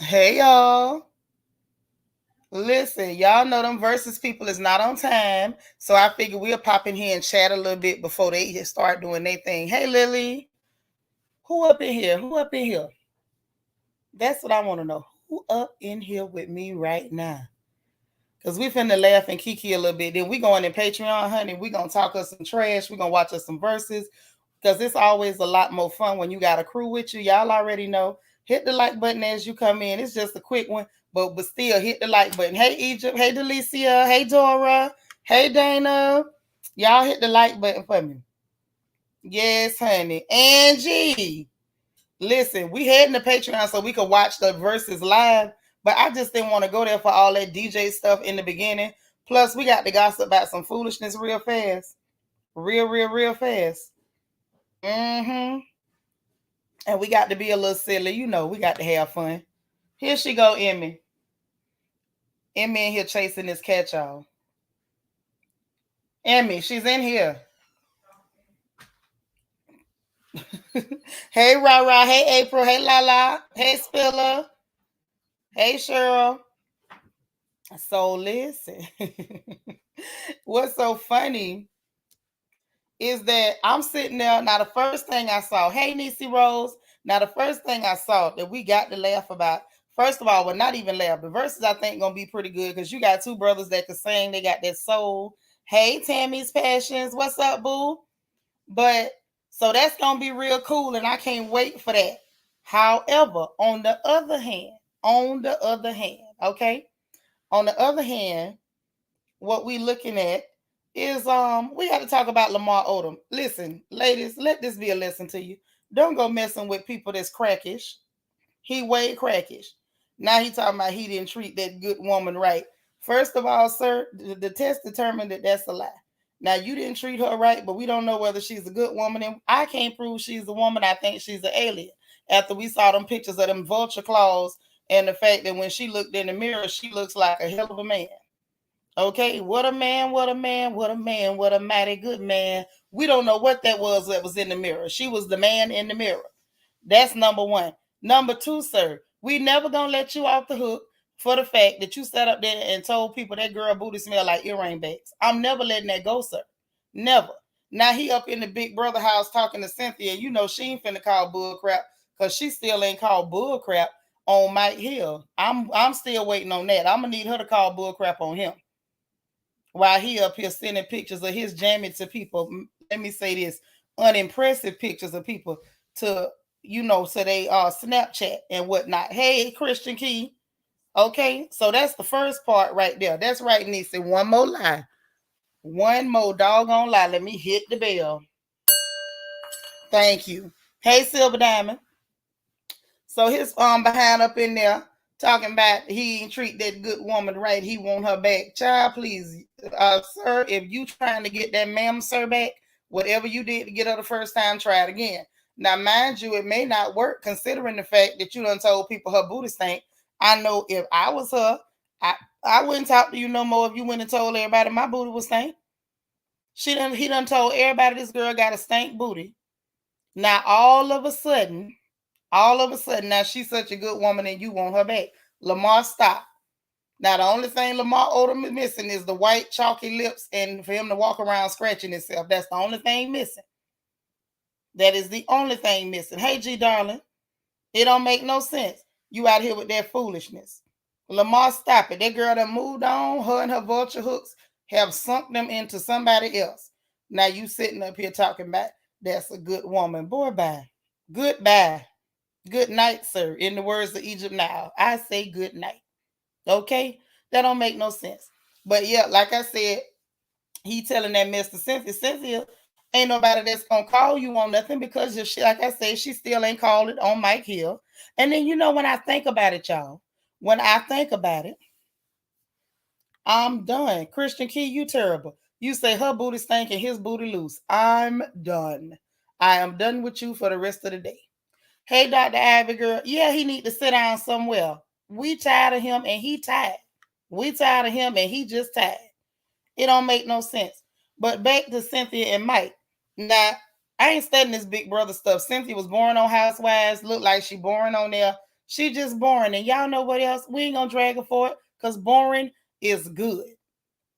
Hey y'all. Listen, y'all know them versus people is not on time. So I figure we'll pop in here and chat a little bit before they start doing their thing. Hey Lily, who up in here? Who up in here? That's what I want to know. Who up in here with me right now? Cause we finna laugh and kiki a little bit. Then we going in Patreon, honey. We gonna talk us some trash. We gonna watch us some verses. Cause it's always a lot more fun when you got a crew with you. Y'all already know. Hit the like button as you come in. It's just a quick one, but still hit the like button. Hey Egypt. Hey Delicia. Hey Dora. Hey Dana. Y'all hit the like button for me. Yes, honey. Angie. Listen, we heading to Patreon so we could watch the verses live, but I just didn't want to go there for all that DJ stuff in the beginning. Plus, we got to gossip about some foolishness real fast. Real fast. Mm-hmm. And we got to be a little silly. You know, we got to have fun. Here she go, Emmy. Emmy in here chasing this catch all. Emmy, she's in here. Hey, Rara. Hey, April. Hey, Lala. Hey, Spilla. Hey, Cheryl. So listen, what's so funny is that I'm sitting there. Now, the first thing I saw, hey, Niecy Rose. Now, the first thing I saw that we got to laugh about, first of all, well, not even laugh. The verses I think gonna be pretty good because you got two brothers that can sing. They got that soul. Hey, Tammy's Passions. What's up, boo? But so that's gonna be real cool, and I can't wait for that. However, on the other hand, okay. On the other hand, what we looking at is we got to talk about Lamar Odom. Listen, ladies, let this be a lesson to you. Don't go messing with people that's crackish. He way crackish. Now he talking about he didn't treat that good woman right. First of all, sir, the test determined that that's a lie. Now you didn't treat her right, but we don't know whether she's a good woman. And I can't prove she's a woman. I think she's an alien. After we saw them pictures of them vulture claws and the fact that when she looked in the mirror, she looks like a hell of a man. Okay, what a man, what a man, what a man, what a mighty good man. We don't know what that was in the mirror. She was the man in the mirror. That's number one. Number two, sir, we never gonna let you off the hook for the fact that you sat up there and told people that girl booty smell like earring bags. I'm never letting that go, sir. Never. Now he up in the big brother house talking to Cynthia. You know she ain't finna call bull crap because she still ain't called bull crap on Mike Hill. I'm still waiting on that. I'm gonna need her to call bull crap on him while he up here sending pictures of his jamming to people. Let me say this: unimpressive pictures of people to so they Snapchat and whatnot. Hey, Christian Key. Okay, so that's the first part right there. That's right, Nisi. One more lie. One more doggone lie. Let me hit the bell. Thank you. Hey, Silver Diamond. So his behind up in there talking about he ain't treat that good woman right. He want her back. Child, please, sir, if you trying to get that ma'am sir back, whatever you did to get her the first time, try it again. Now, mind you, it may not work considering the fact that you done told people her booty stink. I know if I was her, I I wouldn't talk to you no more if you went and told everybody my booty was stink. He done told everybody this girl got a stank booty. Now all of a sudden, now she's such a good woman and you want her back. Lamar, stop. Now, the only thing Lamar Odom is missing is the white chalky lips and for him to walk around scratching himself. That's the only thing missing. That is the only thing missing. Hey, G, darling, it don't make no sense. You out here with that foolishness. Lamar, stop it. That girl done moved on. Her and her vulture hooks have sunk them into somebody else. Now you sitting up here talking about that's a good woman. Boy, bye. Goodbye. Good night, sir. In the words of Egypt now, I say good night. Okay? That don't make no sense. But yeah, like I said, he telling that Mr. Cynthia, ain't nobody that's gonna call you on nothing because if she, like I said, she still ain't called it on Mike Hill. And then when I think about it, y'all, when I think about it, I'm done. Christian Key, you terrible. You say her booty stank and his booty loose. I'm done. I am done with you for the rest of the day. Hey, Dr. Ivy girl. Yeah, he need to sit down somewhere. We tired of him and he tired. We tired of him and he just tired. It don't make no sense. But back to Cynthia and Mike. Now, I ain't studying this big brother stuff. Cynthia was born on Housewives. Looked like she born on there. She just boring. And y'all know what else? We ain't gonna drag her for it because boring is good.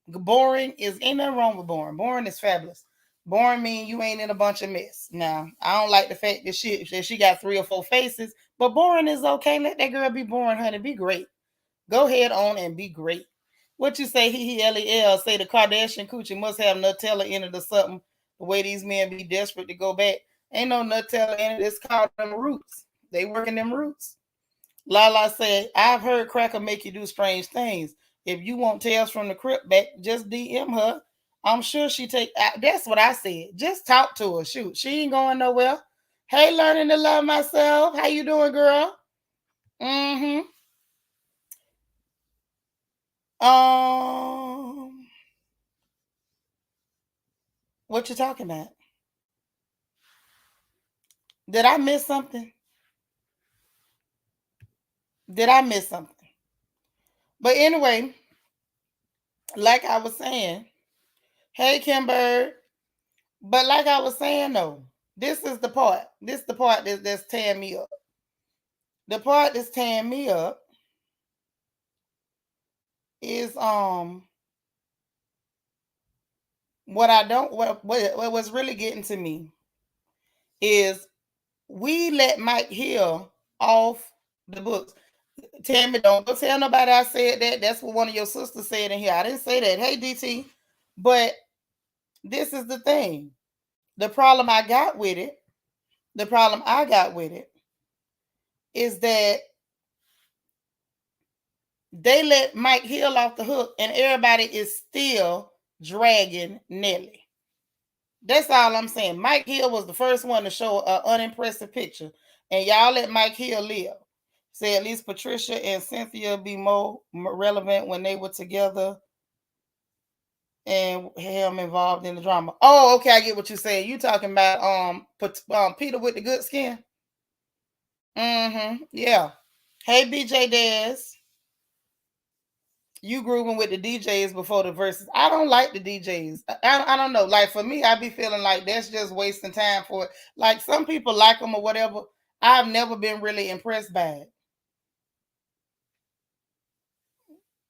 Boring is ain't nothing wrong with boring. Boring is fabulous. Boring mean you ain't in a bunch of mess. Now, I don't like the fact that she got 3 or 4 faces, but boring is okay. Let that girl be boring, honey. Be great. Go ahead on and be great. What you say, LEL, say the Kardashian coochie must have Nutella in it or something. The way these men be desperate to go back. Ain't no Nutella in it. It's called them roots. They working them roots. Lala said, I've heard cracker make you do strange things. If you want tales from the crypt back, just DM her. I'm sure she take. That's what I said. Just talk to her. Shoot, she ain't going nowhere. Hey, learning to love myself. How you doing, girl? Mm-hmm. What you talking about? Did I miss something? Did I miss something? But anyway, like I was saying, hey Kimber. But like I was saying though, this is the part. This is the part that's tearing me up. The part that's tearing me up is what I don't what was really getting to me is we let Mike Hill off the books. Tammy, don't go tell nobody I said that. That's what one of your sisters said in here. I didn't say that. Hey DT. But this is the thing. The problem I got with it is that they let Mike Hill off the hook and everybody is still dragging Nelly. That's all I'm saying. Mike Hill was the first one to show an unimpressive picture, and y'all let Mike Hill live. Say at least Patricia and Cynthia be more relevant when they were together and him involved in the drama. Oh, okay, I get what you're saying. You talking about Peter with the good skin? Mm-hmm. Yeah. Hey BJ Dez. You grooving with the DJs before the verses. I don't like the DJs. I don't know. Like for me, I be feeling like that's just wasting time for it. Like some people like them or whatever. I've never been really impressed by it.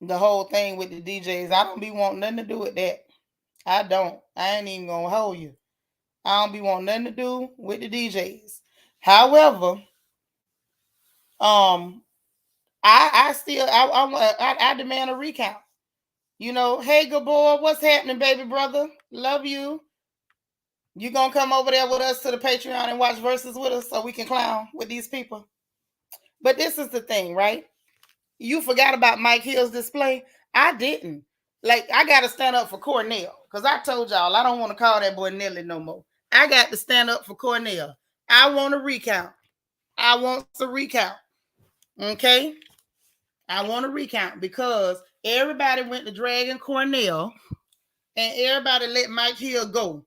The whole thing with the DJs. I don't be wanting nothing to do with that. I don't. I ain't even gonna hold you. I don't be wanting nothing to do with the DJs. However, I still I demand a recount. You know, hey good boy, what's happening, baby brother? Love you. You gonna come over there with us to the Patreon and watch Verzuz with us so we can clown with these people? But this is the thing, right? You forgot about Mike Hill's display. I didn't. Like, I got to stand up for Cornell because I told y'all I don't want to call that boy Nelly no more. I got to stand up for Cornell. I want a recount. I want a recount. Okay? I want a recount because everybody went to dragging Cornell and everybody let Mike Hill go.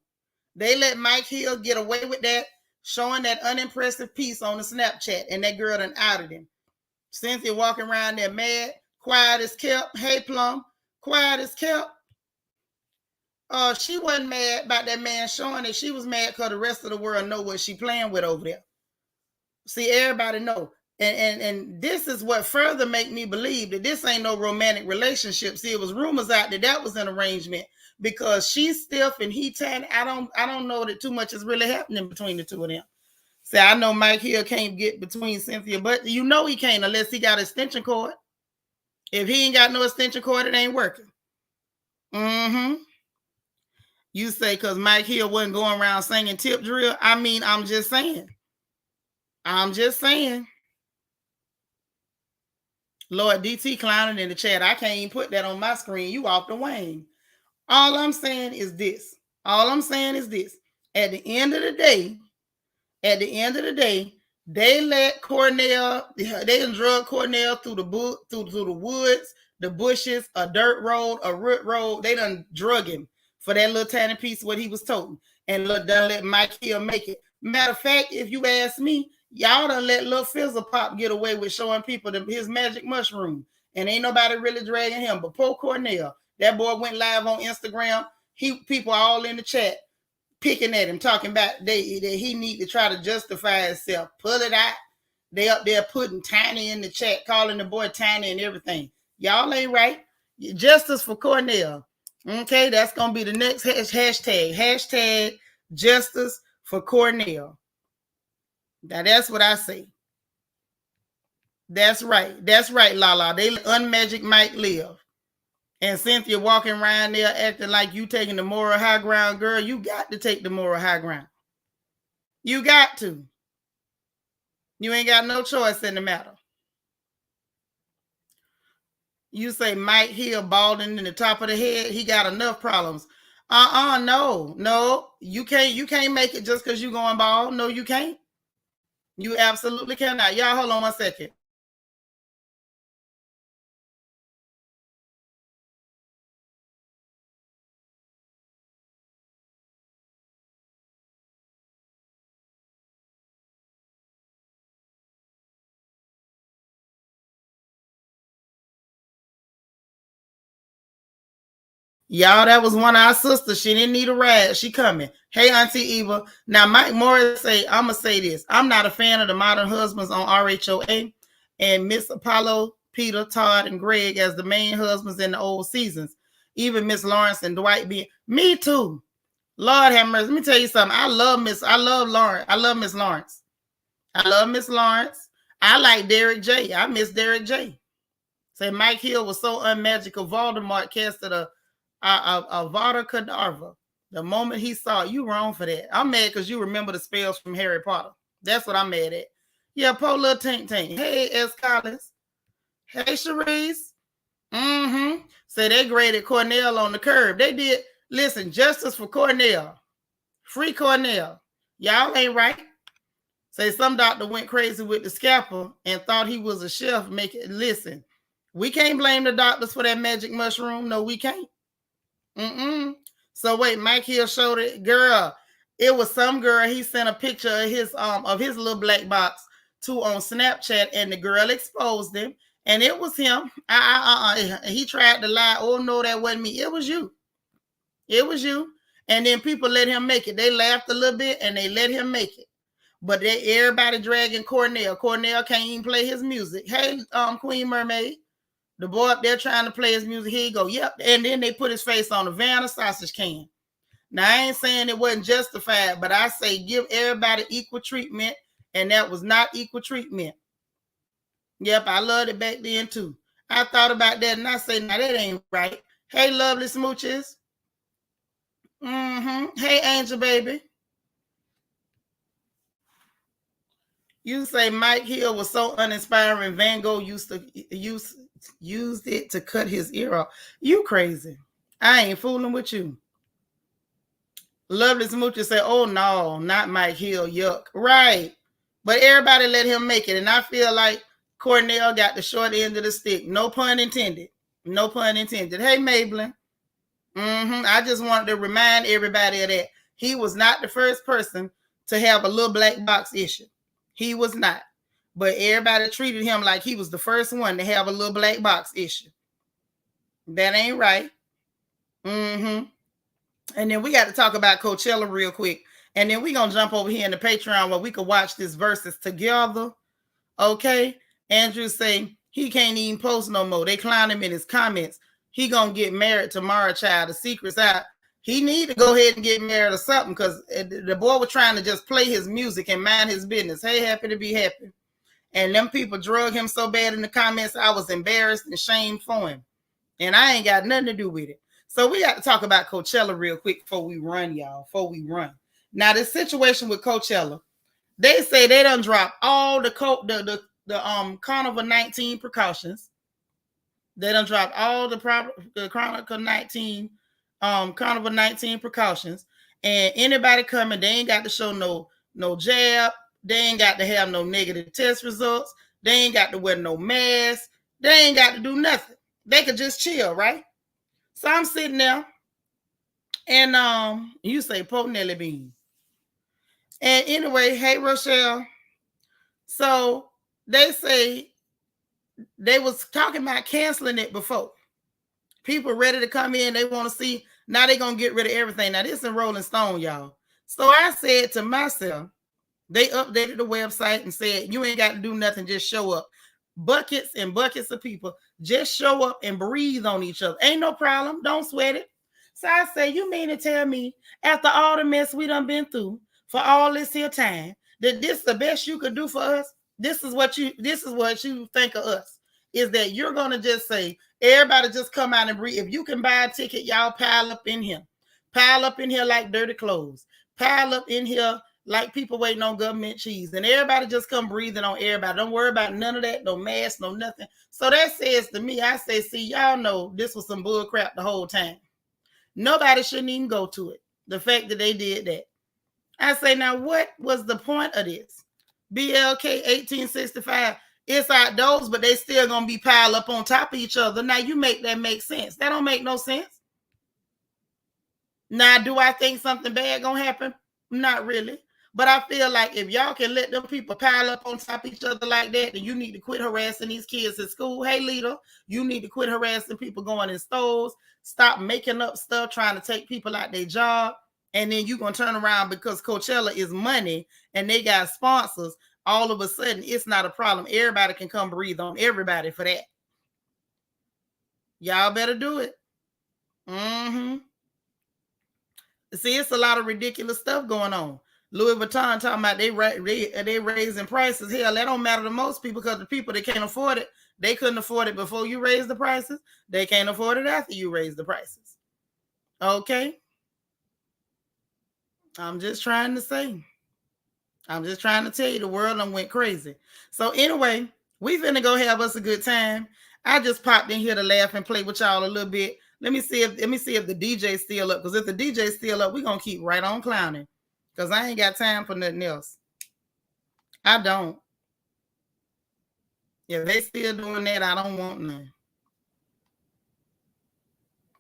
They let Mike Hill get away with that, showing that unimpressive piece on the Snapchat, and that girl done outed him. Cynthia walking around there mad, quiet as kept. Hey, Plum, quiet as kept. She wasn't mad about that man showing it. She was mad because the rest of the world know what she playing with over there. See, everybody know. And this is what further make me believe that this ain't no romantic relationship. See, it was rumors out that was an arrangement because she's stiff and he tan. I don't know that too much is really happening between the two of them. See, I know Mike Hill can't get between Cynthia, but you know he can't unless he got an extension cord. If he ain't got no extension cord, it ain't working. Mm-hmm. You say because Mike Hill wasn't going around singing tip drill. I mean, I'm just saying. Lord DT clowning in the chat. I can't even put that on my screen. You off the wing. All I'm saying is this. At the end of the day, they let Cornell, they drug Cornell through the woods, the bushes, a dirt road, a root road. They done drug him for that little tiny piece of what he was toting. And done let Mike Hill make it. Matter of fact, if you ask me, y'all done let Lil Fizzle Pop get away with showing people his magic mushroom. And ain't nobody really dragging him. But poor Cornell, that boy went live on Instagram. People all in the chat picking at him, talking about that he need to try to justify himself. Pull it out. They up there putting Tiny in the chat, calling the boy Tiny and everything. Y'all ain't right. Justice for Cornell. Okay, that's gonna be the next hashtag. Hashtag justice for Cornell. Now that's what I say. That's right. That's right, Lala. They let Unmagic Mike live. And Cynthia walking around there acting like you taking the moral high ground, girl. You got to take the moral high ground. You got to. You ain't got no choice in the matter. You say Mike Hill balding in the top of the head. He got enough problems. No. You can't make it just because you going bald. No, you can't. You absolutely cannot. Y'all hold on 1 second. Y'all, that was one of our sisters. She didn't need a ride. She coming. Hey, Auntie Eva. Now, Mike Morris say, I'm going to say this. I'm not a fan of the modern husbands on RHOA and Miss Apollo, Peter, Todd, and Greg as the main husbands in the old seasons. Even Miss Lawrence and Dwight being. Me too. Lord have mercy. Let me tell you something. I love Lawrence. I love Miss Lawrence. I love Miss Lawrence. I like Derek J. I miss Derek J. Say Mike Hill was so unmagical. Voldemort casted a Vada Kedavra. The moment he saw it, you wrong for that. I'm mad because you remember the spells from Harry Potter. That's what I'm mad at. Yeah, poor little Tank Tank. Hey, S. Collins. Hey, Cherise. Say they graded Cornell on the curb. They did. Listen, justice for Cornell. Free Cornell. Y'all ain't right. Say some doctor went crazy with the scalpel and thought he was a chef. Listen, we can't blame the doctors for that magic mushroom. No, we can't. So wait, Mike Hill showed it, girl. It was some girl. He sent a picture of his little black box to on Snapchat, and the girl exposed him, and it was him. He tried to lie. Oh no, that wasn't me. It was you. It was you. And then people let him make it. They laughed a little bit, and they let him make it. But everybody dragging Cornell. Cornell can't even play his music. Hey, Queen Mermaid. The boy up there trying to play his music, here you go. Yep. And then they put his face on a Vanna sausage can. Now, I ain't saying it wasn't justified, but I say give everybody equal treatment, and that was not equal treatment. Yep, I loved it back then, too. I thought about that, and I say, now, that ain't right. Hey, lovely smooches. Hey, Angel Baby. You say Mike Hill was so uninspiring, Van Gogh used it to cut his ear off. You crazy. I ain't fooling with you. Lovely Smoocher say, oh no, not Mike Hill, yuck. Right. But everybody let him make it. And I feel like Cornell got the short end of the stick. No pun intended. No pun intended. Hey, Maybelline. I just wanted to remind everybody of that. He was not the first person to have a little black box issue. He was not. But everybody treated him like he was the first one to have a little black box issue. That ain't right. And then we got to talk about Coachella real quick. And then we're going to jump over here in the Patreon where we can watch this Verzuz together. Okay? Andrew say he can't even post no more. They clown him in his comments. He going to get married tomorrow, child. The secret's out. He need to go ahead and get married or something because the boy was trying to just play his music and mind his business. Hey, happy to be happy. And them people drug him so bad in the comments, I was embarrassed and shamed for him. And I ain't got nothing to do with it. So we got to talk about Coachella real quick before we run, y'all. Before we run. Now, the situation with Coachella, they say they done dropped all the Carnival 19 precautions. They done dropped all the Carnival 19 Carnival 19 precautions. And anybody coming, they ain't got to show no jab. They ain't got to have no negative test results. They ain't got to wear no mask. They ain't got to do nothing. They could just chill, right? So I'm sitting there, and you say poke Nelly beans. And anyway, hey Rochelle. So they say they was talking about canceling it before. People ready to come in, they want to see. Now they gonna get rid of everything. Now this is Rolling Stone, y'all. So I said to myself, They updated the website and said, you ain't got to do nothing, just show up. Buckets and buckets of people. Just show up and breathe on each other. Ain't no problem. Don't sweat it. So I say, you mean to tell me, after all the mess we done been through for all this here time, that this is the best you could do for us? This is what you think of us. Is that you're gonna just say, everybody just come out and breathe. If you can buy a ticket, y'all pile up in here. Pile up in here like dirty clothes. Pile up in here like people waiting on government cheese. And everybody just come breathing on everybody. Don't worry about none of that, no mask, no nothing. So that says to me, I say, see, y'all know this was some bull crap the whole time. Nobody shouldn't even go to it. The fact that they did that. I say, now what was the point of this? BLK 1865, it's outdoors, but they still gonna be piled up on top of each other. Now you make that make sense. That don't make no sense. Now, do I think something bad gonna happen? Not really. But I feel like if y'all can let them people pile up on top of each other like that, then you need to quit harassing these kids at school. Hey, leader, you need to quit harassing people going in stores. Stop making up stuff, trying to take people out their job. And then you're going to turn around because Coachella is money and they got sponsors. All of a sudden, it's not a problem. Everybody can come breathe on everybody for that. Y'all better do it. See, it's a lot of ridiculous stuff going on. Louis Vuitton talking about they raising prices. Hell, that don't matter to most people because the people that can't afford it, they couldn't afford it before you raise the prices. They can't afford it after you raise the prices. Okay? I'm just trying to say. I'm just trying to tell you the world done went crazy. So anyway, we finna go have us a good time. I just popped in here to laugh and play with y'all a little bit. Let me see if the DJ's still up. Because if the DJ's still up, we're gonna keep right on clowning. Because I ain't got time for nothing else. I don't. If they still doing that, I don't want none.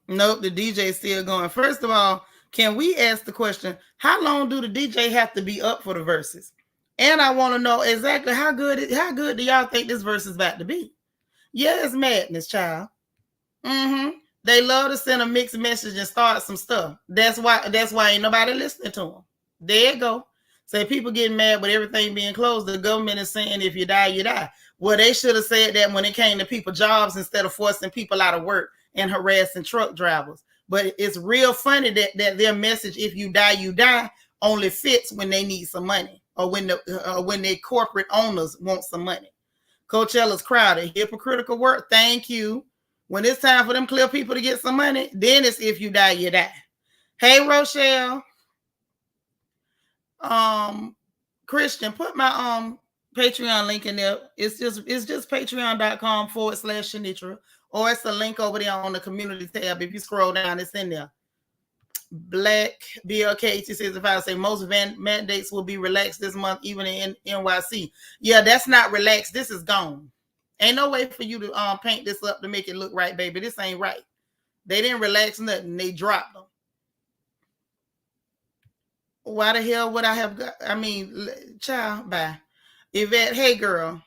Nope, the DJ's still going. First of all, can we ask the question, how long do the DJ have to be up for the verses? And I want to know exactly how good do y'all think this verse is about to be? Yeah, it's madness, child. They love to send a mixed message and start some stuff. That's why ain't nobody listening to them. There you go. Say people getting mad with everything being closed. The government is saying if you die, you die. Well, they should have said that when it came to people jobs instead of forcing people out of work and harassing truck drivers. But it's real funny that their message, if you die, you die, only fits when they need some money or when their corporate owners want some money. Coachella's crowded. Hypocritical work. Thank you. When it's time for them clear people to get some money, then it's if you die, you die. Hey, Rochelle. Christian, put my Patreon link in there. It's just patreon.com/Shanitra, or it's a link over there on the community tab. If you scroll down, it's in there. Black BLK says, if I say most mandates will be relaxed this month, even in NYC. Yeah, that's not relaxed. This is gone. Ain't no way for you to paint this up to make it look right, baby. This ain't right. They didn't relax nothing. They dropped them. Why the hell would I have got? I mean, child, bye. Yvette, hey girl.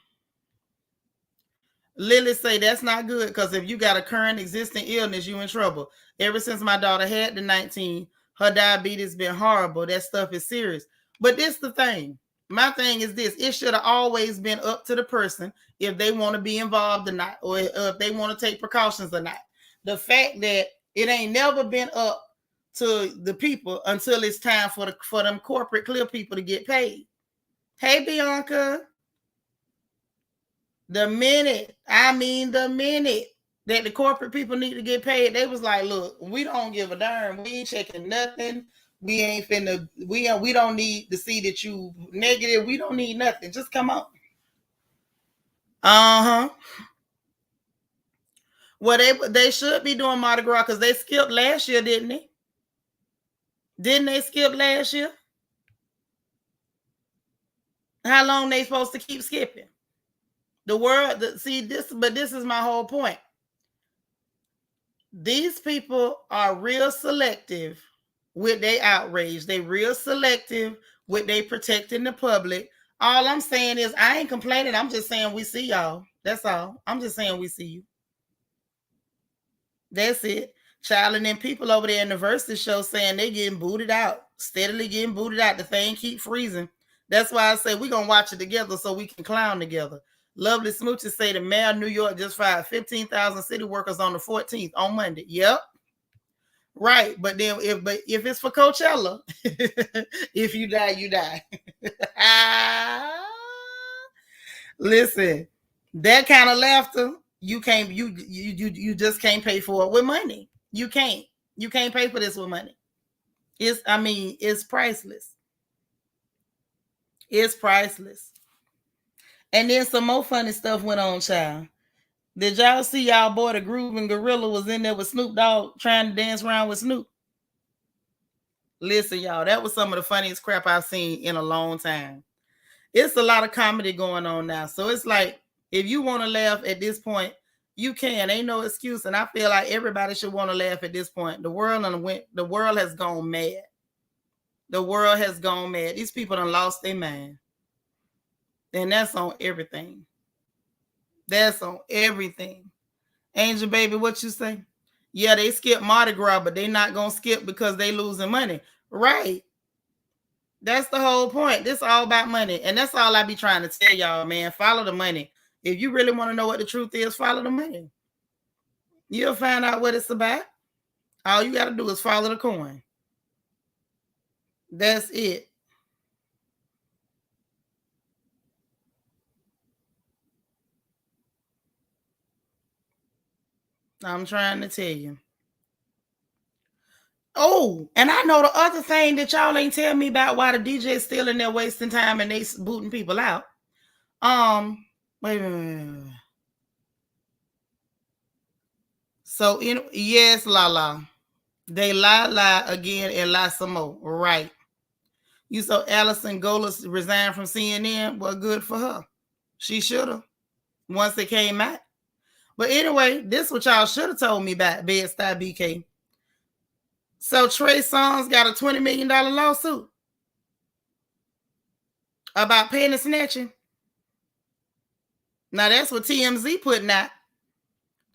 Lily say that's not good because if you got a current existing illness, you in trouble. Ever since my daughter had the 19, her diabetes been horrible. That stuff is serious. But this the thing. My thing is this. It should have always been up to the person if they want to be involved or not, or if they want to take precautions or not. The fact that it ain't never been up to the people until it's time for them corporate clear people to get paid. Hey, Bianca. The minute that the corporate people need to get paid, they was like, look, we don't give a darn. We ain't checking nothing. We ain't finna, we don't need to see that you negative. We don't need nothing. Just come on. Well, they should be doing Mardi Gras because they skipped last year, didn't they? Didn't they skip last year? How long they supposed to keep skipping? The world, see this, but this is my whole point. These people are real selective with their outrage. They real selective with they protecting the public. All I'm saying is I ain't complaining. I'm just saying we see y'all. That's all. I'm just saying we see you. That's it. Child, and then people over there in the Verzuz show saying they getting booted out. Steadily getting booted out. The thing keep freezing. That's why I say we're going to watch it together so we can clown together. Lovely Smooches say the mayor of New York just fired 15,000 city workers on the 14th on Monday. Yep. Right. But then if it's for Coachella, if you die, you die. Listen, that kind of laughter, you can't you just can't pay for it with money. You can't. You can't pay for this with money. It's priceless. It's priceless. And then some more funny stuff went on, child. Did y'all see y'all boy the Grooving Gorilla was in there with Snoop Dogg trying to dance around with Snoop? Listen, y'all, that was some of the funniest crap I've seen in a long time. It's a lot of comedy going on now. So it's like, if you want to laugh at this point, you can. Ain't no excuse. And I feel like everybody should want to laugh at this point. The world has gone mad. The world has gone mad. These people done lost their mind. And that's on everything. That's on everything. Angel baby, what you say? Yeah, they skip Mardi Gras, but they not gonna skip because they losing money. Right. That's the whole point. This all about money. And that's all I be trying to tell y'all, man. Follow the money. If you really want to know what the truth is, follow the money. You'll find out what it's about. All you got to do is follow the coin. That's it. I'm trying to tell you. Oh, and I know the other thing that y'all ain't tell me about why the DJ's still in there wasting time and they booting people out. Wait a minute. So yes, Lala. They lie again and lie some more. Right. You saw Allison Golis resign from CNN. Well, good for her. She should have once it came out. But anyway, this is what y'all should have told me about Bed-Stuy BK. So Trey Songz got a $20 million lawsuit about panty snatching. Now that's what TMZ putting out.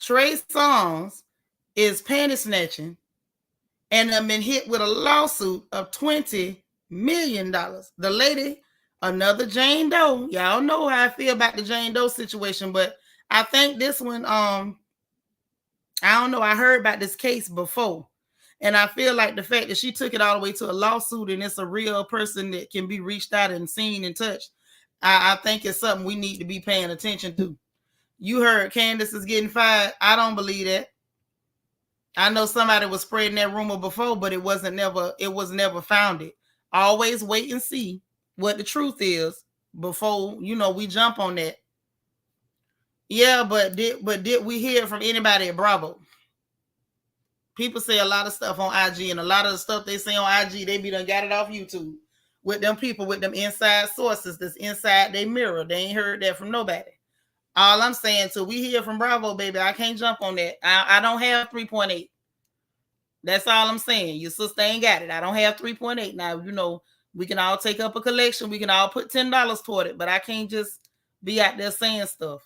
Trey Songz is panty snatching and have been hit with a lawsuit of $20 million. The lady, another Jane Doe. Y'all know how I feel about the Jane Doe situation, but I think this one, I don't know. I heard about this case before. And I feel like the fact that she took it all the way to a lawsuit and it's a real person that can be reached out and seen and touched, I think it's something we need to be paying attention to. You heard Candace is getting fired. I don't believe that. I know somebody was spreading that rumor before, but it was never founded. Always wait and see what the truth is before, we jump on that. Yeah, but did we hear from anybody at Bravo? People say a lot of stuff on IG, and a lot of the stuff they say on IG, they be done got it off YouTube with them people, with them inside sources that's inside their mirror. They ain't heard that from nobody. All I'm saying, till we hear from Bravo, baby, I can't jump on that. I don't have 3.8. That's all I'm saying. Your sister ain't got it. I don't have 3.8. Now, we can all take up a collection. We can all put $10 toward it, but I can't just be out there saying stuff.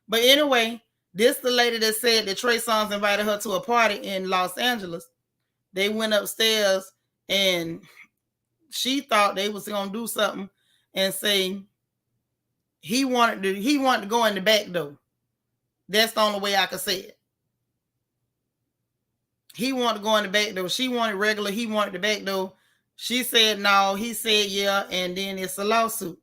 But anyway, this the lady that said that Trey Songz invited her to a party in Los Angeles. They went upstairs and she thought they was gonna do something and say he wanted to go in the back door. That's the only way I could say it. He wanted to go in the back door. She wanted regular. He wanted the back door. She said no. He said yeah, and then it's a lawsuit.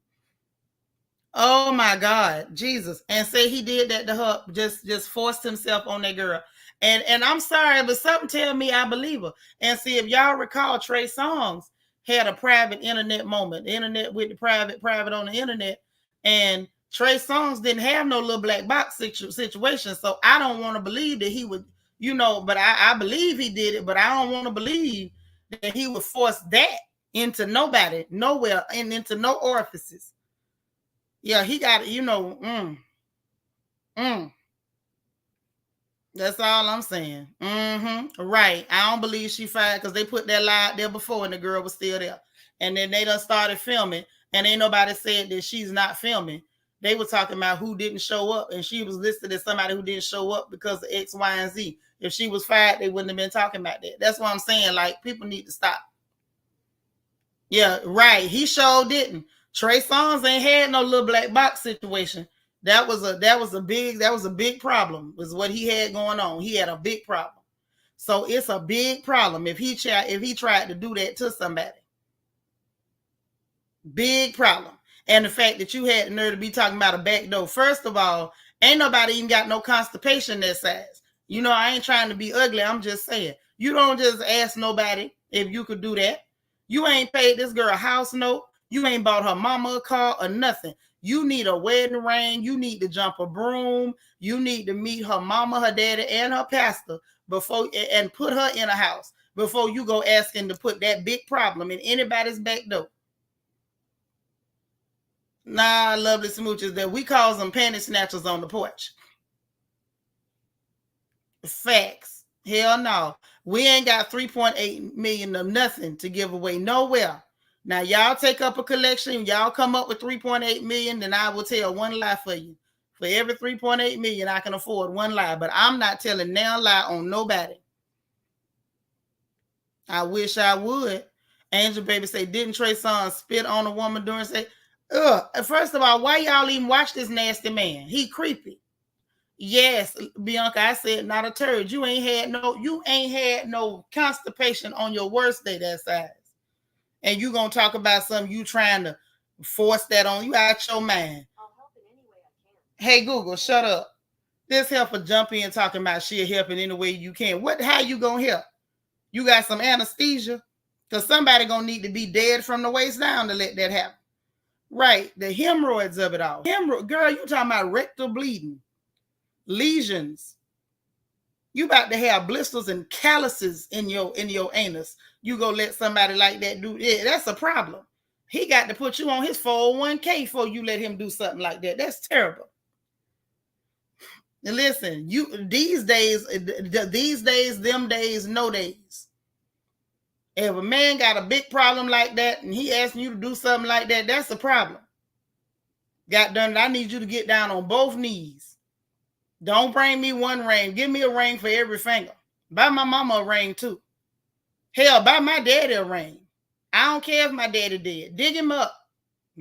Oh my God, Jesus. And say he did that to her, just forced himself on that girl. And I'm sorry, but something tell me I believe her. And see, if y'all recall, Trey Songz had a private internet moment, internet with the private on the internet. And Trey Songz didn't have no little black box situation. So I don't want to believe that he would, but I believe he did it, but I don't want to believe that he would force that into nobody, nowhere, and into no orifices. Yeah, he got it, That's all I'm saying. Right. I don't believe she fired because they put that lie out there before and the girl was still there. And then they done started filming and ain't nobody said that she's not filming. They were talking about who didn't show up and she was listed as somebody who didn't show up because of X, Y, and Z. If she was fired, they wouldn't have been talking about that. That's what I'm saying. Like, people need to stop. Yeah, right. He sure didn't. Trey Songz ain't had no little black box situation. That was a big problem. Was what he had going on. He had a big problem. So it's a big problem if he tried to do that to somebody. Big problem. And the fact that you had the nerve to be talking about a back door. First of all, ain't nobody even got no constipation that size. You know, I ain't trying to be ugly. I'm just saying. You don't just ask nobody if you could do that. You ain't paid this girl a house note. You ain't bought her mama a car or nothing. You need a wedding ring. You need to jump a broom. You need to meet her mama, her daddy, and her pastor before and put her in a house before you go asking to put that big problem in anybody's back door. Nah, lovely smooches that we call them panty snatchers on the porch. Facts. Hell no. We ain't got 3.8 million of nothing to give away nowhere. Now, y'all take up a collection, y'all come up with 3.8 million, then I will tell one lie for you. For every 3.8 million, I can afford one lie, but I'm not telling now lie on nobody. I wish I would. Angel Baby say, didn't Trey Songz spit on a woman during say, first of all, why y'all even watch this nasty man? He creepy. Yes, Bianca, I said not a turd. You ain't had no constipation on your worst day that size. And you gonna talk about something you trying to force that on you out your mind. I'll help in any way I can. Hey Google, shut up. This helper jump in talking about she'll help in any way you can. How you gonna help? You got some anesthesia? Because somebody gonna need to be dead from the waist down to let that happen. Right, the hemorrhoids of it all. Girl, you talking about rectal bleeding, lesions. You about to have blisters and calluses in your anus. You go let somebody like that do it. That's a problem. He got to put you on his 401k before you let him do something like that. That's terrible. And listen, these days, them days, no days. If a man got a big problem like that and he asking you to do something like that, that's a problem. Got done. I need you to get down on both knees. Don't bring me one ring. Give me a ring for every finger. Buy my mama a ring too. Hell, buy my daddy a ring. I don't care if my daddy did. Dig him up.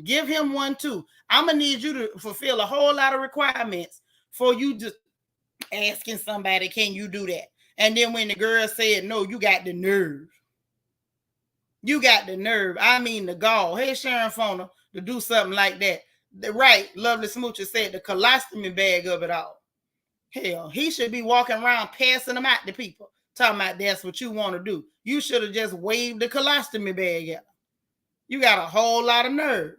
Give him one too. I'm going to need you to fulfill a whole lot of requirements for you just asking somebody, can you do that? And then when the girl said no, you got the nerve. You got the nerve. I mean the gall. Hey, Sharon Fona, to do something like that. Right, Lovely Smoocher said the colostomy bag of it all. Hell, he should be walking around passing them out to people. Talking about that's what you want to do. You should have just waved the colostomy bag at them. You got a whole lot of nerve.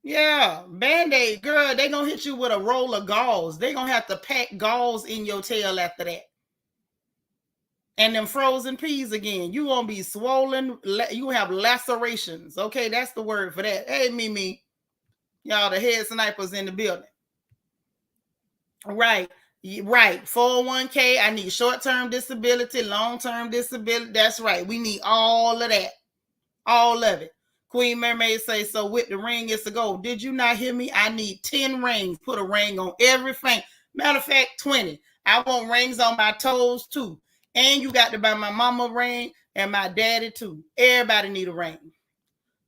Yeah, Band-Aid, girl, they gonna hit you with a roll of gauze. They gonna have to pack gauze in your tail after that. And them frozen peas again. You gonna be swollen. You have lacerations. Okay, that's the word for that. Hey, Mimi. Y'all, the head snipers in the building. Right. 401k. I need short-term disability, long-term disability. That's right. We need all of that. All of it. Queen Mermaid say, so with the ring, it's a go. Did you not hear me? I need 10 rings. Put a ring on every finger. Matter of fact, 20. I want rings on my toes too. And you got to buy my mama a ring and my daddy too. Everybody need a ring.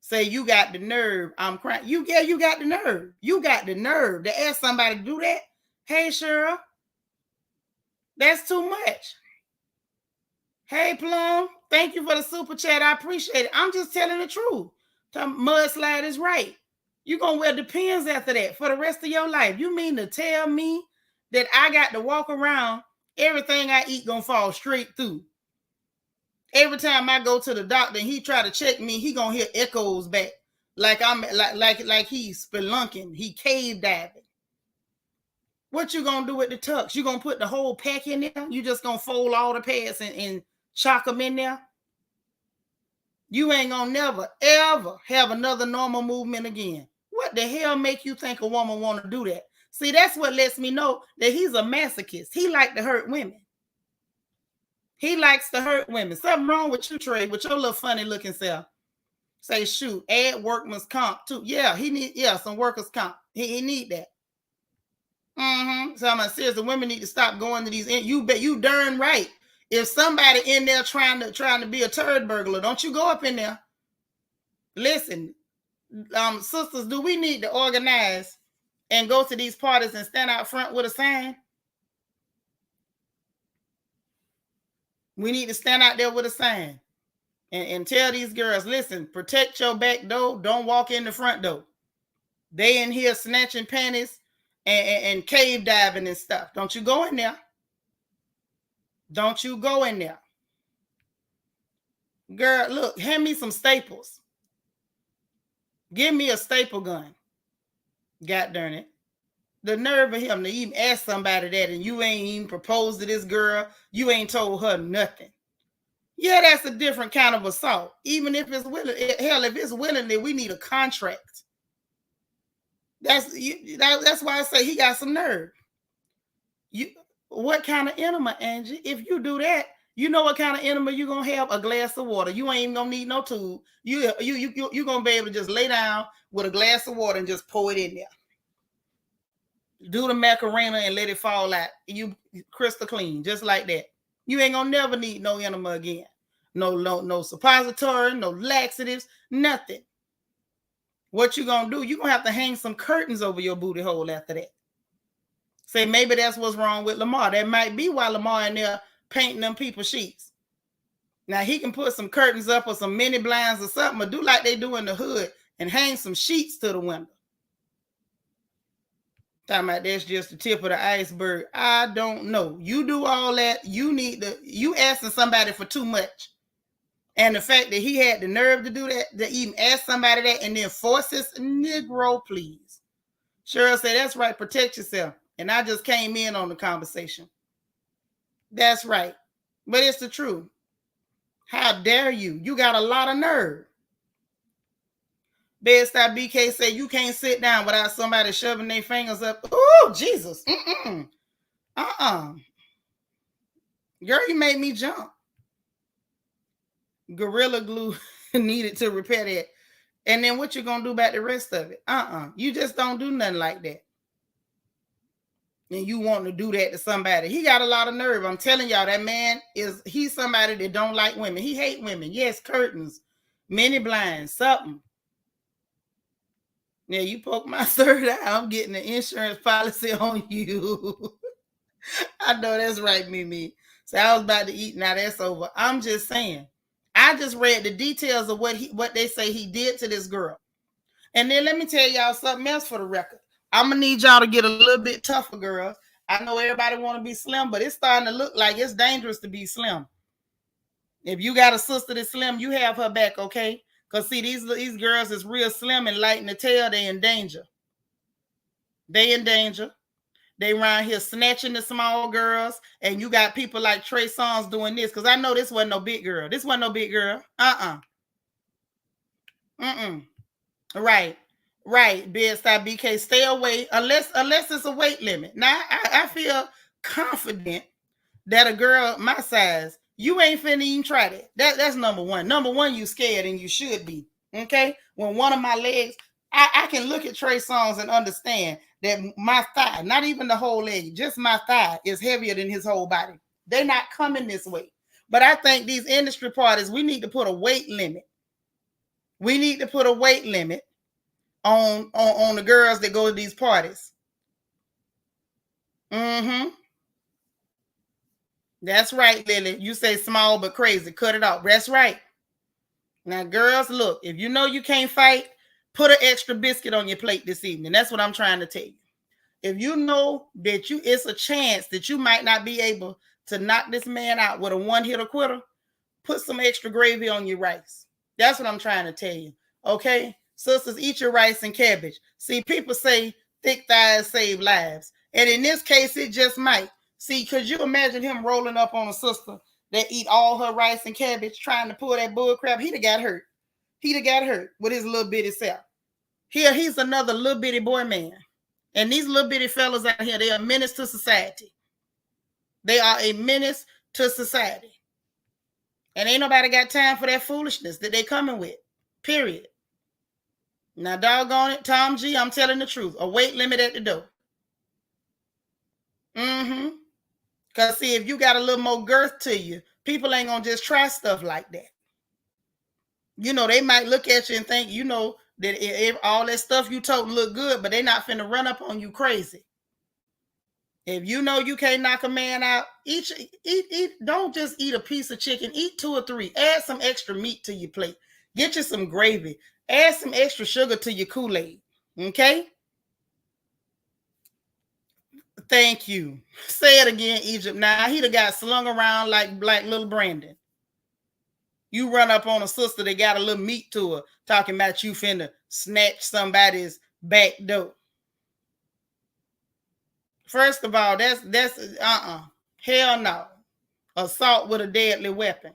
Say you got the nerve. I'm crying. You got the nerve. You got the nerve to ask somebody to do that. Hey, Cheryl. That's too much. Hey, Plum. Thank you for the super chat. I appreciate it. I'm just telling the truth. Mudslide is right. You're going to wear Depends after that for the rest of your life. You mean to tell me that I got to walk around, everything I eat going to fall straight through? Every time I go to the doctor and he try to check me, he going to hear echoes back. Like I'm like he's spelunking. He cave diving. What you going to do with the tux? You going to put the whole pack in there? You just going to fold all the pads and chock them in there? You ain't going to never, ever have another normal movement again. What the hell make you think a woman want to do that? See, that's what lets me know that he's a masochist. He like to hurt women. He likes to hurt women. Something wrong with you, Trey, with your little funny looking self. Say, shoot, add workman's comp too. Yeah, he need, some workers' comp. He need that. So I'm serious. The women need to stop going to these. You bet you darn right. If somebody in there trying to be a turd burglar, don't you go up in there. Listen, sisters, do we need to organize and go to these parties and stand out front with a sign? We need to stand out there with a sign and tell these girls, listen, protect your back door. Don't walk in the front door. They in here snatching panties and cave diving and stuff. Don't you go in there. Don't you go in there. Girl, look, hand me some staples. Give me a staple gun. God darn it. The nerve of him to even ask somebody that, and you ain't even proposed to this girl. You ain't told her nothing. Yeah, that's a different kind of assault. Even if it's willing, hell, if it's willingly, we need a contract. That's why I say he got some nerve. What kind of enema, Angie? If you do that, you know what kind of enema you're gonna have? A glass of water. You ain't even gonna need no tube. You gonna be able to just lay down with a glass of water and just pour it in there. Do the Macarena and let it fall out. You crystal clean, just like that. You ain't gonna never need no enema again. No suppository, no laxatives, nothing. What you gonna do? You gonna have to hang some curtains over your booty hole after that. Say maybe that's what's wrong with Lamar. That might be why Lamar in there painting them people sheets. Now he can put some curtains up or some mini blinds or something, or do like they do in the hood and hang some sheets to the window. Talking about that's just the tip of the iceberg. I don't know. You do all that. You asking somebody for too much. And the fact that he had the nerve to do that, to even ask somebody that and then force his Negro, please. Cheryl said, that's right, protect yourself. And I just came in on the conversation. That's right. But it's the truth. How dare you? You got a lot of nerve. Bedside BK said you can't sit down without somebody shoving their fingers up. Oh, Jesus. Girl, you made me jump. Gorilla Glue needed to repair that. And then what you gonna do about the rest of it? You just don't do nothing like that. And you want to do that to somebody. He got a lot of nerve. I'm telling y'all, that man he's somebody that don't like women. He hate women. Yes, curtains, mini blinds, something. Now you poke my third eye, I'm getting an insurance policy on you. I know that's right, Mimi. So I was about to eat. Now that's over. I'm just saying. I just read the details of what they say he did to this girl. And then let me tell y'all something else for the record. I'm gonna need y'all to get a little bit tougher, girls. I know everybody want to be slim, but it's starting to look like it's dangerous to be slim. If you got a sister that's slim, you have her back, okay? Because see, these girls is real slim and light in the tail, they in danger. They in danger. They around here snatching the small girls, and you got people like Trey Songz doing this, because I know this wasn't no big girl. This wasn't no big girl. Right. Bedside BK, stay away unless it's a weight limit. Now, I feel confident that a girl my size, you ain't finna even try that. That's number one. Number one, you scared, and you should be. Okay? When one of my legs, I can look at Trey Songz and understand that my thigh, not even the whole leg, just my thigh is heavier than his whole body. They're not coming this way. But I think these industry parties, we need to put a weight limit. We need to put a weight limit on the girls that go to these parties. That's right, Lily. You say small but crazy. Cut it off. That's right. Now, girls, look, if you know you can't fight, put an extra biscuit on your plate this evening. That's what I'm trying to tell you. If you know that it's a chance that you might not be able to knock this man out with a one-hitter quitter, put some extra gravy on your rice. That's what I'm trying to tell you. Okay? Sisters, eat your rice and cabbage. See, people say thick thighs save lives. And in this case, it just might. See, could you imagine him rolling up on a sister that eat all her rice and cabbage trying to pull that bull crap? He'd have got hurt. He'd have got hurt with his little bitty self. Here, he's another little bitty boy man. And these little bitty fellas out here, they are a menace to society. They are a menace to society. And ain't nobody got time for that foolishness that they coming with. Period. Now, doggone it, Tom G, I'm telling the truth. A weight limit at the door. Because, see, if you got a little more girth to you, people ain't going to just try stuff like that. They might look at you and think, that if all that stuff you toting look good, but they not finna run up on you crazy. If you know you can't knock a man out, eat. Don't just eat a piece of chicken. Eat 2 or 3. Add some extra meat to your plate. Get you some gravy. Add some extra sugar to your Kool-Aid. Okay? Thank you. Say it again, Egypt. Now, he done got slung around like little Brandon. You run up on a sister that got a little meat to her, talking about you finna snatch somebody's back door. First of all, that's hell no. Assault with a deadly weapon.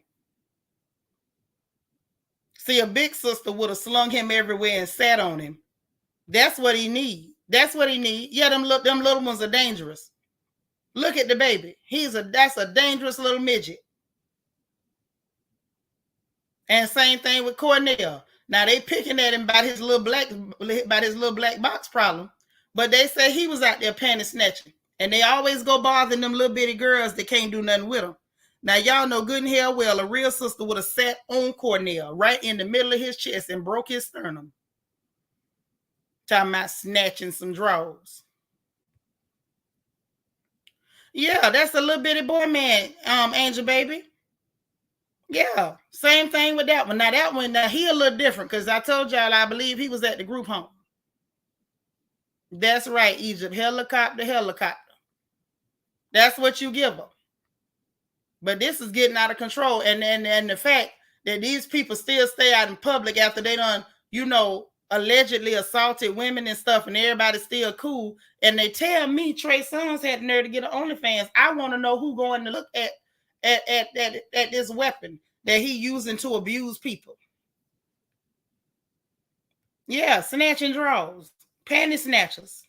See, a big sister would have slung him everywhere and sat on him. That's what he need. That's what he need. Yeah, them little ones are dangerous. Look at the baby. That's a dangerous little midget. And same thing with Cornell. Now they picking at him about his little black box problem, but they say he was out there panty snatching, and they always go bothering them little bitty girls that can't do nothing with them. Now y'all know good and hell well a real sister would have sat on Cornell right in the middle of his chest and broke his sternum. Talking about snatching some drawers. Yeah, that's a little bitty boy man, Angel Baby. Yeah, same thing with that one. Now that one, he a little different because I told y'all I believe he was at the group home. That's right, Egypt. Helicopter. That's what you give them. But this is getting out of control. And the fact that these people still stay out in public after they done, allegedly assaulted women and stuff, and everybody's still cool. And they tell me Trey Songz had the nerve to get an OnlyFans. I want to know who going to look at this weapon that he using to abuse people. Yeah, snatching drawers. Panty snatchers.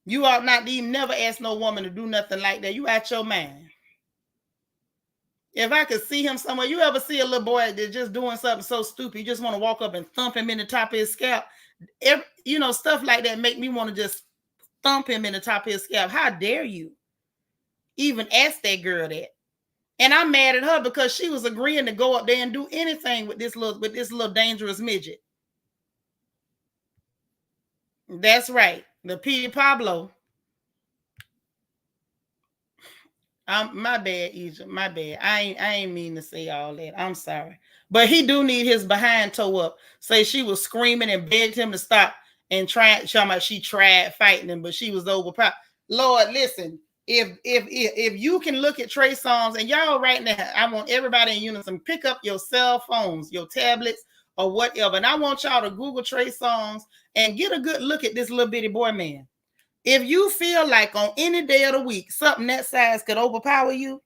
You ought not to even never ask no woman to do nothing like that. You out your mind. If I could see him somewhere, you ever see a little boy that's just doing something so stupid, you just want to walk up and thump him in the top of his scalp? Stuff like that make me want to just thump him in the top of his scalp. How dare you even ask that girl that? And I'm mad at her because she was agreeing to go up there and do anything with this little dangerous midget. That's right. The P. Pablo. My bad, Egypt. My bad. I ain't mean to say all that. I'm sorry. But he do need his behind toe up. Say she was screaming and begged him to stop and she tried fighting him, but she was overpowered. Lord, listen. If you can look at Trey Songz, and y'all right now, I want everybody in unison, pick up your cell phones, your tablets, or whatever. And I want y'all to Google Trey Songz and get a good look at this little bitty boy man. If you feel like on any day of the week, something that size could overpower you,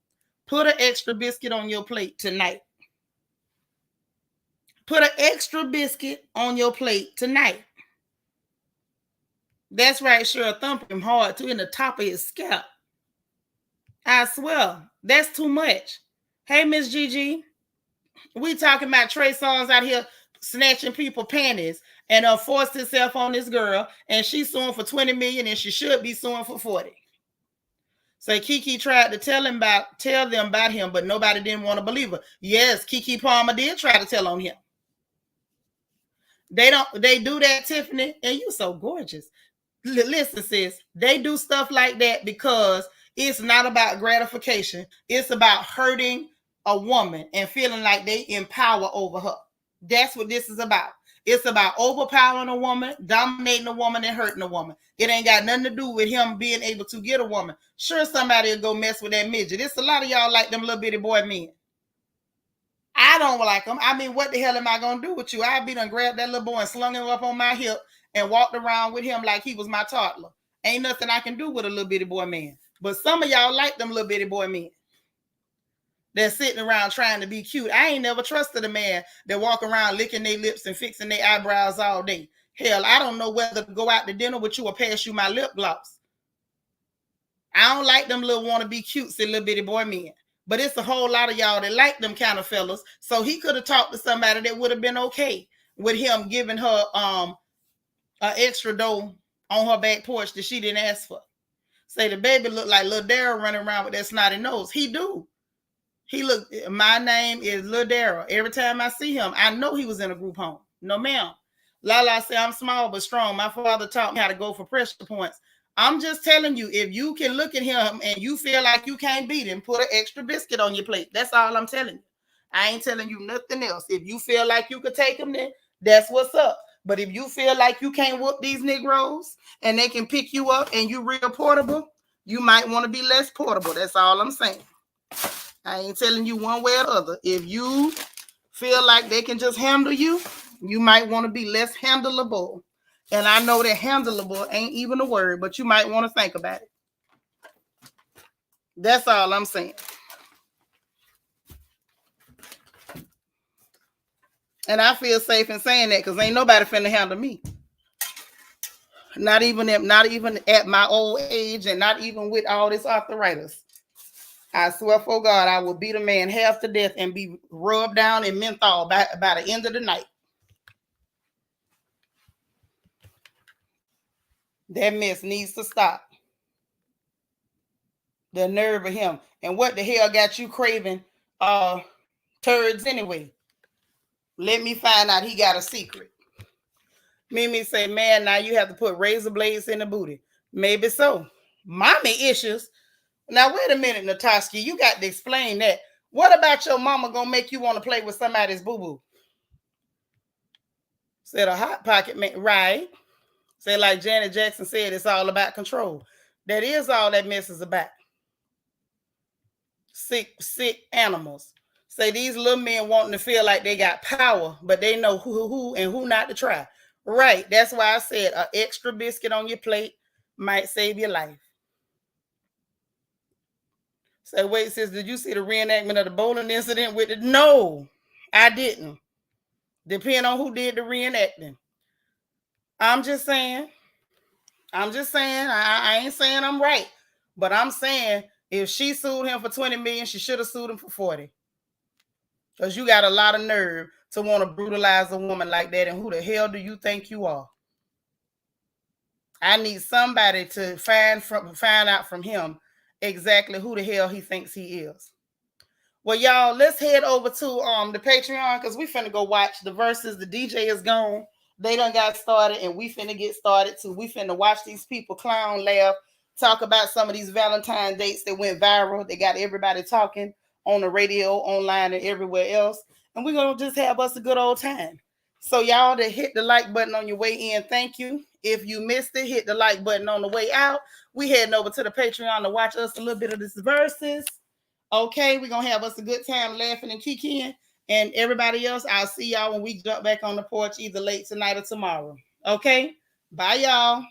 put an extra biscuit on your plate tonight. Put an extra biscuit on your plate tonight. That's right, sure. Thump him hard too in the top of his scalp. I swear, that's too much. Hey, Miss Gigi, we talking about Trey Songz out here snatching people panties and forced himself on this girl, and she's suing for 20 million, and she should be suing for 40. So Kiki tried to tell them about him, but nobody didn't want to believe her. Yes, Kiki Palmer did try to tell on him. They do that, Tiffany, and you so gorgeous. Listen, sis, they do stuff like that because it's not about gratification. It's about hurting a woman and feeling like they empower over her. That's what this is about. It's about overpowering a woman, dominating a woman, and hurting a woman. It ain't got nothing to do with him being able to get a woman. Sure, somebody will go mess with that midget. It's a lot of y'all like them little bitty boy men. I don't like them. I mean, what the hell am I going to do with you? I'd be done grabbed that little boy and slung him up on my hip and walked around with him like he was my toddler. Ain't nothing I can do with a little bitty boy man. But some of y'all like them little bitty boy men. They're sitting around trying to be cute. I ain't never trusted a man that walk around licking their lips and fixing their eyebrows all day. Hell, I don't know whether to go out to dinner with you or pass you my lip gloss. I don't like them little want to be cutesy little bitty boy men. But it's a whole lot of y'all that like them kind of fellas. So he could have talked to somebody that would have been okay with him giving her an extra dough on her back porch that she didn't ask for. Say the baby looked like little Daryl running around with that snotty nose. He do. My name is Lil Darryl. Every time I see him, I know he was in a group home. No, ma'am. Lala said, I'm small but strong. My father taught me how to go for pressure points. I'm just telling you, if you can look at him and you feel like you can't beat him, put an extra biscuit on your plate. That's all I'm telling you. I ain't telling you nothing else. If you feel like you could take him, then that's what's up. But if you feel like you can't whoop these Negroes and they can pick you up and you real portable, you might want to be less portable. That's all I'm saying. I ain't telling you one way or the other. If you feel like they can just handle you, you might want to be less handleable. And I know that handleable ain't even a word, but you might want to think about it. That's all I'm saying. And I feel safe in saying that because ain't nobody finna handle me. Not even at my old age and not even with all this arthritis. I swear for God, I will beat a man half to death and be rubbed down in menthol by the end of the night. That mess needs to stop. The nerve of him. And what the hell got you craving turds anyway? Let me find out he got a secret. Mimi say, man, now you have to put razor blades in the booty. Maybe so. Mommy issues. Now, wait a minute, Natasha. You got to explain that. What about your mama going to make you want to play with somebody's boo-boo? Said a hot pocket man. Right. Say like Janet Jackson said, it's all about control. That is all that mess is about. Sick animals. Say these little men wanting to feel like they got power, but they know who and who not to try. Right. That's why I said an extra biscuit on your plate might save your life. Say, wait, sis, did you see the reenactment of the bowling incident with it? No, I didn't. Depending on who did the reenacting. I'm just saying. I ain't saying I'm right. But I'm saying if she sued him for 20 million, she should have sued him for 40. Because you got a lot of nerve to want to brutalize a woman like that. And who the hell do you think you are? I need somebody to find out from him exactly who the hell he thinks he is. Well, y'all, let's head over to the Patreon because we finna go watch the Verzuz. The DJ is gone. They done got started, and we finna get started too. We finna watch these people clown, laugh, talk about some of these Valentine dates that went viral. They got everybody talking on the radio, online, and everywhere else. And we're gonna just have us a good old time. So y'all that hit the like button on your way in, thank you. If you missed it, hit the like button on the way out. We heading over to the Patreon to watch us a little bit of this Verzuz. Okay, we're going to have us a good time laughing and kikiing. And everybody else, I'll see y'all when we jump back on the porch either late tonight or tomorrow. Okay, bye, y'all.